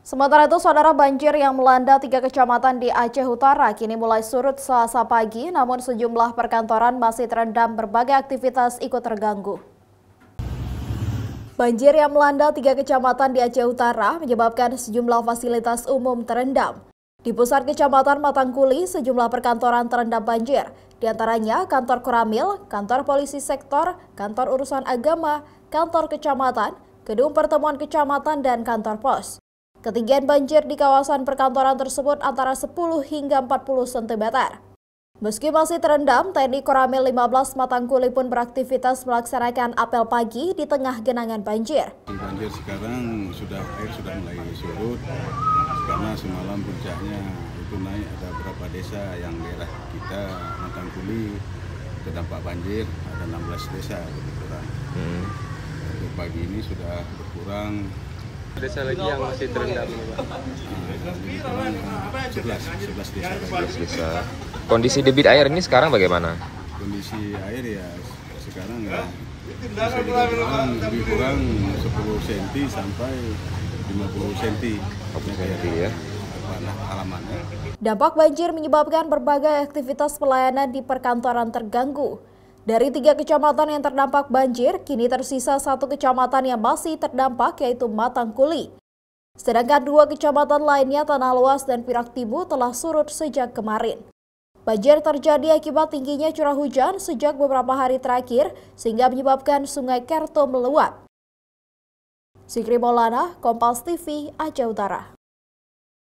Sementara itu, saudara, banjir yang melanda 3 kecamatan di Aceh Utara kini mulai surut Selasa pagi, namun sejumlah perkantoran masih terendam, berbagai aktivitas ikut terganggu. Banjir yang melanda 3 kecamatan di Aceh Utara menyebabkan sejumlah fasilitas umum terendam. Di pusat Kecamatan Matangkuli, sejumlah perkantoran terendam banjir, di antaranya kantor Koramil, kantor polisi sektor, kantor urusan agama, kantor kecamatan, gedung pertemuan kecamatan, dan kantor pos. Ketinggian banjir di kawasan perkantoran tersebut antara 10 hingga 40 cm. Meski masih terendam, TNI Koramil 15 Matangkuli pun beraktivitas melaksanakan apel pagi di tengah genangan banjir. Banjir sekarang air sudah mulai surut karena semalam puncaknya itu naik, ada beberapa desa yang daerah kita Matangkuli terdampak banjir, ada 16 desa berkurang. Untuk pagi ini sudah berkurang. Desa lagi yang masih terendam ini, Pak? 11 desa. 11 desa. Kondisi debit air ini sekarang bagaimana? Kondisi air ya sekarang ya bisa dibilang lebih kurang 10 cm sampai 50 cm. Ya. Halamannya. Dampak banjir menyebabkan berbagai aktivitas pelayanan di perkantoran terganggu. Dari 3 kecamatan yang terdampak banjir, kini tersisa 1 kecamatan yang masih terdampak, yaitu Matangkuli. Sedangkan 2 kecamatan lainnya, Tanah Luas dan Piraktibu, telah surut sejak kemarin. Banjir terjadi akibat tingginya curah hujan sejak beberapa hari terakhir, sehingga menyebabkan Sungai Kerto meluap. Sikri Maulana, Kompas TV, Aceh Utara.